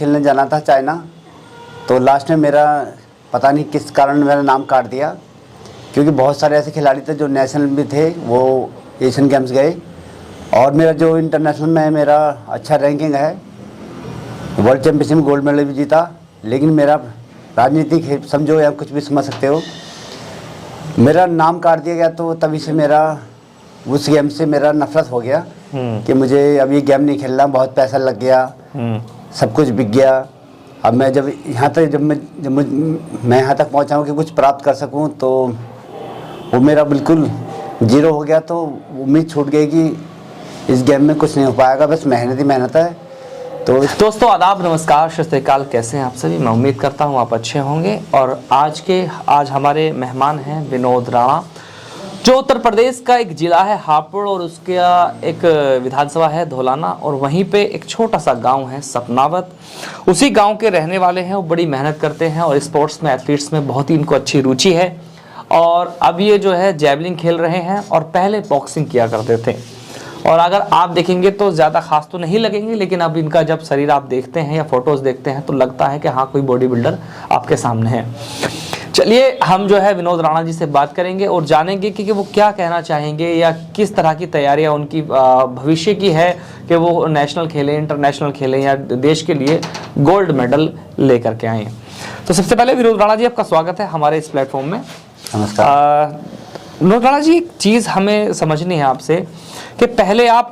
खेलने जाना था चाइना, तो लास्ट में मेरा पता नहीं किस कारण मेरा नाम काट दिया, क्योंकि बहुत सारे ऐसे खिलाड़ी थे जो नेशनल भी थे, वो एशियन गेम्स गए और मेरा जो इंटरनेशनल में मेरा अच्छा रैंकिंग है, वर्ल्ड चैम्पियनशिप में गोल्ड मेडल भी जीता। लेकिन मेरा राजनीतिक समझो या कुछ भी समझ सकते हो, मेरा नाम काट दिया गया, तो तभी से मेरा उस गेम से मेरा नफरत हो गया कि मुझे अब ये गेम नहीं खेलना, बहुत पैसा लग गया, सब कुछ बिक गया। अब मैं जब यहाँ तक जब मैं यहाँ तक पहुँचा हूँ कि कुछ प्राप्त कर सकूँ, तो वो मेरा बिल्कुल जीरो हो गया। तो उम्मीद छूट गई कि इस गेम में कुछ नहीं हो पाएगा, बस मेहनत ही मेहनत है। तो दोस्तों आदाब, नमस्कार, सत श्री अकाल। कैसे हैं आप सभी? मैं उम्मीद करता हूं आप अच्छे होंगे। और आज हमारे मेहमान हैं विनोद राणा, जो उत्तर प्रदेश का एक जिला है हापुड़ और उसका एक विधानसभा है धौलाना, और वहीं पे एक छोटा सा गांव है सपनावत। उसी गांव के रहने वाले हैं। वो बड़ी मेहनत करते हैं और स्पोर्ट्स में, एथलीट्स में बहुत ही इनको अच्छी रुचि है। और अब ये जो है जैवलिन खेल रहे हैं और पहले बॉक्सिंग किया करते थे। और अगर आप देखेंगे तो ज़्यादा खास तो नहीं लगेंगे, लेकिन अब इनका जब शरीर आप देखते हैं या फोटोज़ देखते हैं तो लगता है कि हाँ, कोई बॉडी बिल्डर आपके सामने है। चलिए हम जो है विनोद राणा जी से बात करेंगे और जानेंगे कि वो क्या कहना चाहेंगे या किस तरह की तैयारियां उनकी भविष्य की है कि वो नेशनल खेलें, इंटरनेशनल खेलें या देश के लिए गोल्ड मेडल लेकर के आए। तो सबसे पहले विनोद राणा जी, आपका स्वागत है हमारे इस प्लेटफॉर्म में। नमस्कार। विनोद राणा जी, एक चीज़ हमें समझनी है आपसे कि पहले आप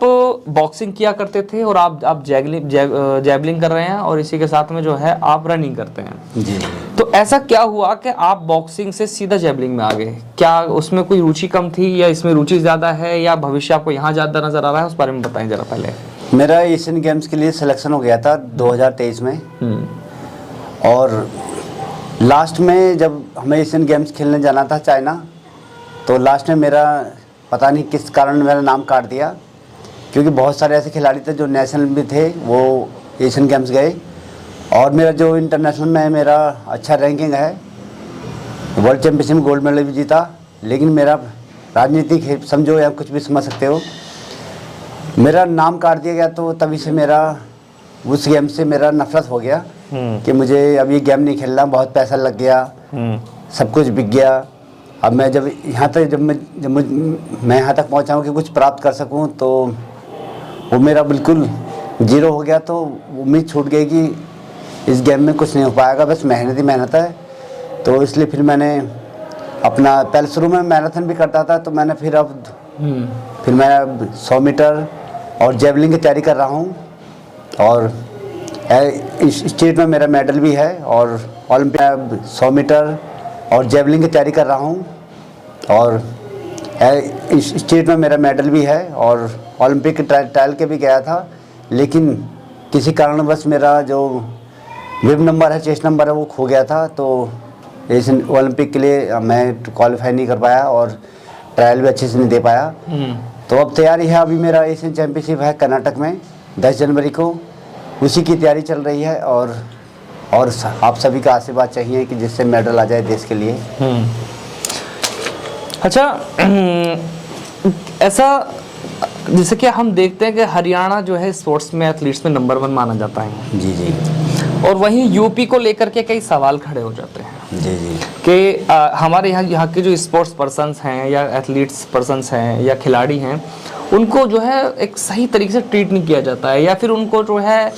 बॉक्सिंग किया करते थे और आप जैवलिन कर रहे हैं और इसी के साथ में जो है आप रनिंग करते हैं जी। तो ऐसा क्या हुआ कि आप बॉक्सिंग से सीधा जैवलिन में आ गए? क्या उसमें कोई रुचि कम थी या इसमें रुचि ज़्यादा है या भविष्य आपको यहाँ ज़्यादा नज़र आ रहा है? उस बारे में बताएं ज़रा पहले। मेरा एशियन गेम्स के लिए सिलेक्शन हो गया था 2023 में, और लास्ट में जब हमें एशियन गेम्स खेलने जाना था चाइना, तो लास्ट में मेरा पता नहीं किस कारण मेरा नाम काट दिया, क्योंकि बहुत सारे ऐसे खिलाड़ी थे जो नेशनल भी थे, वो एशियन गेम्स गए और मेरा जो इंटरनेशनल में मेरा अच्छा रैंकिंग है, वर्ल्ड चैम्पियनशिप में गोल्ड मेडल भी जीता। लेकिन मेरा राजनीतिक समझो या कुछ भी समझ सकते हो, मेरा नाम काट दिया गया, तो तभी से मेरा उस गेम से मेरा नफरत हो गया कि मुझे अब ये गेम नहीं खेलना, बहुत पैसा लग गया, सब कुछ बिक गया। अब मैं जब यहाँ तक जब मैं यहाँ तक पहुँचा हूँ कि कुछ प्राप्त कर सकूँ, तो वो मेरा बिल्कुल जीरो हो गया। तो उम्मीद छूट गई कि इस गेम में कुछ नहीं हो पाएगा, बस मेहनत ही मेहनत है। तो इसलिए फिर मैंने अपना पहले शुरू में मैराथन भी करता था, तो मैंने फिर मैं 100 मीटर और जैवलिन की तैयारी कर रहा हूँ, और स्टेट में मेरा मेडल भी है, और ओलंपिक 100 मीटर और जैवलिन की तैयारी कर रहा हूँ, और स्टेट में मेरा मेडल भी है, और ओलंपिक के ट्रायल के भी गया था। लेकिन किसी कारणवश मेरा जो विब नंबर है, चेस्ट नंबर है, वो खो गया था। तो एशियन ओलंपिक के लिए मैं क्वालिफाई नहीं कर पाया और ट्रायल भी अच्छे से नहीं दे पाया। तो अब तैयारी है, अभी मेरा एशियन चैम्पियनशिप है कर्नाटक में 10 जनवरी को, उसी की तैयारी चल रही है। और आप सभी का आशीर्वाद चाहिए कि जिससे मेडल आ जाए देश के लिए। अच्छा, ऐसा जैसे कि हम देखते हैं कि हरियाणा जो है स्पोर्ट्स में, एथलीट्स में नंबर 1 माना जाता है। जी जी। और वहीं यूपी को लेकर के कई सवाल खड़े हो जाते हैं। जी जी। कि हमारे यहाँ के जो स्पोर्ट्स पर्सन्स हैं या एथलीट्स पर्सन्स हैं या खिलाड़ी हैं, उनको जो है एक सही तरीके से ट्रीट नहीं किया जाता है, या फिर उनको जो है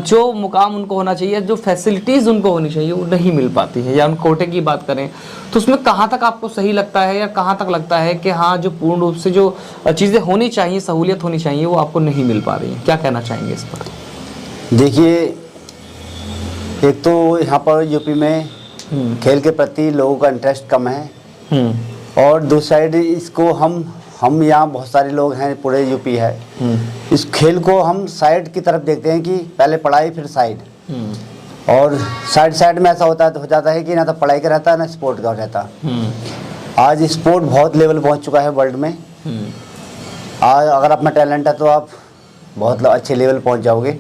जो मुकाम उनको होना चाहिए, जो फैसिलिटीज़ उनको होनी चाहिए, वो नहीं मिल पाती है। या उन कोटे की बात करें तो उसमें कहाँ तक आपको सही लगता है या कहाँ तक लगता है कि हाँ, जो पूर्ण रूप से जो चीज़ें होनी चाहिए, सहूलियत होनी चाहिए, वो आपको नहीं मिल पा रही है? क्या कहना चाहेंगे इस पर? देखिए, एक तो यहाँ पर यूपी में खेल के प्रति लोगों का इंटरेस्ट कम है, और दूसरी साइड इसको हम यहाँ बहुत सारे लोग हैं, पूरे यूपी है, इस खेल को हम साइड की तरफ देखते हैं कि पहले पढ़ाई फिर साइड। और साइड में ऐसा हो जाता है कि ना तो पढ़ाई का रहता है ना स्पोर्ट का रहता। आज स्पोर्ट बहुत लेवल पहुँच चुका है वर्ल्ड में। आज अगर अपना टैलेंट है तो आप बहुत अच्छे लेवल पहुँच जाओगे।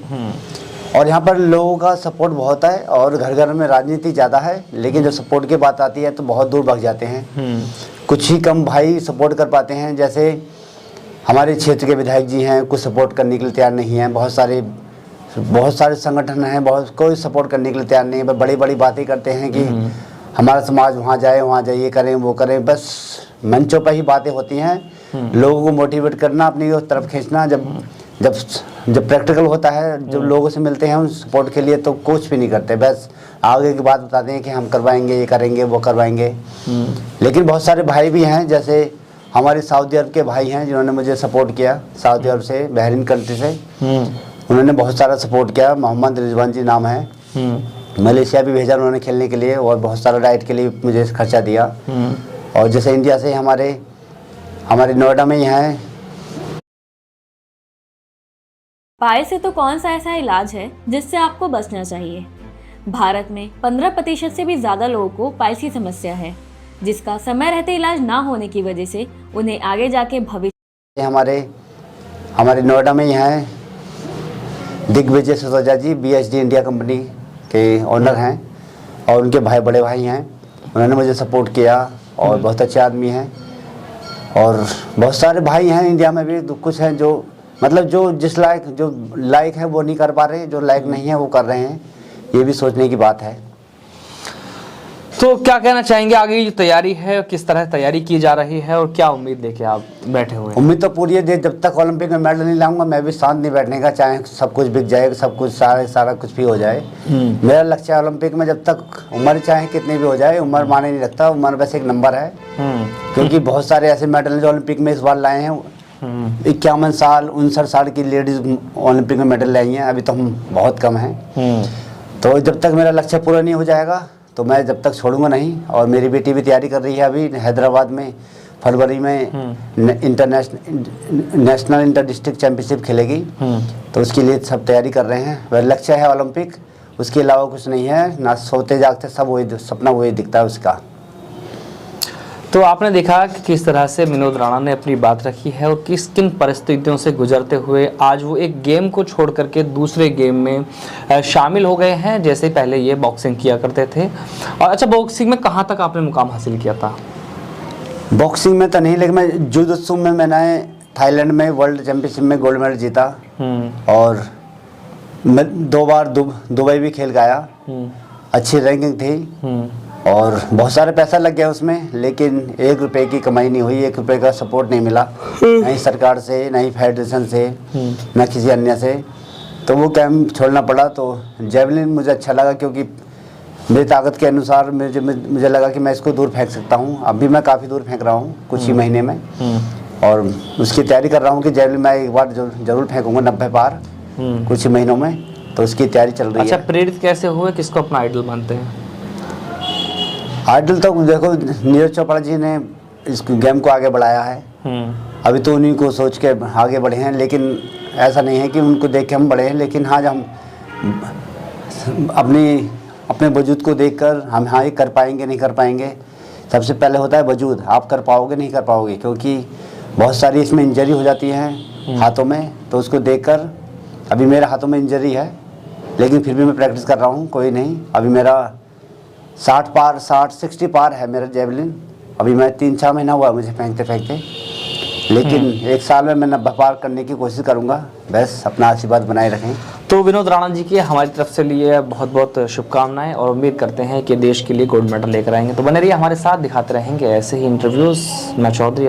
और यहाँ पर लोगों का सपोर्ट बहुत है, और घर घर में राजनीति ज़्यादा है, लेकिन जब सपोर्ट की बात आती है तो बहुत दूर भाग जाते हैं। कुछ ही कम भाई सपोर्ट कर पाते हैं, जैसे हमारे क्षेत्र के विधायक जी हैं, कुछ सपोर्ट करने के लिए तैयार नहीं हैं। बहुत सारे बहुत सारे संगठन हैं, बहुत कोई सपोर्ट करने के लिए तैयार नहीं है। बस बड़ी बड़ी बातें करते हैं कि हमारा समाज वहाँ जाए, वहाँ जाइए, करें वो करें, बस मंचों पर ही बातें होती हैं। लोगों को मोटिवेट करना, अपनी ओर तरफ खींचना, जब जब जब प्रैक्टिकल होता है, जब लोगों से मिलते हैं उस सपोर्ट के लिए, तो कुछ भी नहीं करते, बस आगे की बात बताते हैं कि हम करवाएंगे, ये करेंगे, वो करवाएंगे। लेकिन बहुत सारे भाई भी हैं, जैसे हमारे सऊदी अरब के भाई हैं जिन्होंने मुझे सपोर्ट किया, सऊदी अरब से, बहरीन कंट्री से, उन्होंने बहुत सारा सपोर्ट किया। मोहम्मद रिजवान जी नाम है, मलेशिया भी भेजा उन्होंने खेलने के लिए, और बहुत सारा डाइट के लिए मुझे खर्चा दिया। और जैसे इंडिया से हमारे नोएडा में ही हैं। पाए से तो कौन सा ऐसा इलाज है जिससे आपको बचना चाहिए? भारत में 15% से भी ज़्यादा लोगों को पाइल्स की समस्या है, जिसका समय रहते इलाज ना होने की वजह से उन्हें आगे जाके भविष्य। हमारे नोएडा में ही हैं दिग्विजय सतोजा जी, BHD इंडिया कंपनी के ओनर हैं, और उनके बड़े भाई हैं। उन्होंने मुझे सपोर्ट किया और बहुत अच्छे आदमी हैं। और बहुत सारे भाई हैं इंडिया में भी, कुछ हैं जो मतलब जो लायक है वो नहीं कर पा रहे, जो लायक नहीं है वो कर रहे हैं। ये भी सोचने की बात है। तो क्या कहना चाहेंगे, आगे की जो तैयारी है किस तरह तैयारी की जा रही है और क्या उम्मीद लेके आप बैठे हुए हैं? उम्मीद तो पूरी है, जब तक ओलंपिक में मेडल नहीं लाऊंगा मैं भी शांत नहीं बैठने का, चाहे सब कुछ बिक जाए, सब कुछ सारा कुछ भी हो जाए। मेरा लक्ष्य है ओलंपिक में, जब तक उम्र चाहे कितनी भी हो जाए, उम्र माने नहीं रखता, उम्र बस एक नंबर है। क्योंकि बहुत सारे ऐसे मेडल जो ओलंपिक में इस बार लाए हैं, 51 साल 59 साल की लेडीज ओलंपिक में मेडल लाई हैं, अभी तो हम बहुत कम हैं। तो जब तक मेरा लक्ष्य पूरा नहीं हो जाएगा तो मैं जब तक छोड़ूंगा नहीं। और मेरी बेटी भी तैयारी कर रही है, अभी हैदराबाद में फरवरी में नेशनल इंटर डिस्ट्रिक्ट चैंपियनशिप खेलेगी, तो उसके लिए सब तैयारी कर रहे हैं। वह लक्ष्य है ओलंपिक, उसके अलावा कुछ नहीं है। ना सोते जागते सब वही सपना वही दिखता है उसका। तो आपने देखा कि किस तरह से विनोद राणा ने अपनी बात रखी है और किन परिस्थितियों से गुजरते हुए आज वो एक गेम को छोड़ करके दूसरे गेम में शामिल हो गए हैं। जैसे पहले ये बॉक्सिंग किया करते थे। और अच्छा, बॉक्सिंग में कहाँ तक आपने मुकाम हासिल किया था? बॉक्सिंग में तो नहीं, लेकिन मैं जुडोत्सु में मैंने थाईलैंड में वर्ल्ड चैंपियनशिप में गोल्ड मेडल जीता। और मैं 2 बार दुबई भी खेल गया, अच्छी रैंकिंग थी। और बहुत सारे पैसा लग गया उसमें, लेकिन 1 रुपए की कमाई नहीं हुई, 1 रुपए का सपोर्ट नहीं मिला, नहीं सरकार से, नहीं फेडरेशन से, न किसी अन्य से। तो वो कैंप छोड़ना पड़ा। तो जेवलिन मुझे अच्छा लगा, क्योंकि मेरी ताकत के अनुसार मुझे लगा कि मैं इसको दूर फेंक सकता हूँ। अभी मैं काफ़ी दूर फेंक रहा हूँ कुछ ही महीने में, और उसकी तैयारी कर रहा हूँ कि जेवलिन मैं एक बार जरूर फेंकूँगा 90 पार कुछ ही महीनों में। तो उसकी तैयारी चल रही है। अच्छा, प्रेरित कैसे हुए, किसको अपना आइडल मानते हैं? आइडल तो देखो, नीरज चोपड़ा जी ने इस गेम को आगे बढ़ाया है। अभी तो उन्हीं को सोच के आगे बढ़े हैं, लेकिन ऐसा नहीं है कि उनको देख के हम बढ़े हैं। लेकिन हाँ, जब हम अपने वजूद को देखकर हम हाँ ये कर पाएंगे नहीं कर पाएंगे, सबसे पहले होता है वजूद। आप कर पाओगे नहीं कर पाओगे, क्योंकि बहुत सारी इसमें इंजरी हो जाती है हाथों में। तो उसको देखकर, अभी मेरे हाथों में इंजरी है, लेकिन फिर भी मैं प्रैक्टिस कर रहा हूँ, कोई नहीं। अभी मेरा 60 पार है मेरा जेवलिन। अभी मैं 3-4 महीना हुआ मुझे फेंकते, लेकिन 1 साल में मैं 90 पार करने की कोशिश करूंगा। बस अपना आशीर्वाद बनाए रखें। तो विनोद राणा जी की हमारी तरफ से लिए बहुत बहुत शुभकामनाएं, और उम्मीद करते हैं कि देश के लिए गोल्ड मेडल लेकर आएंगे। तो बने रहिए हमारे साथ, दिखाते रहेंगे ऐसे ही इंटरव्यूज़। मैं चौधरी।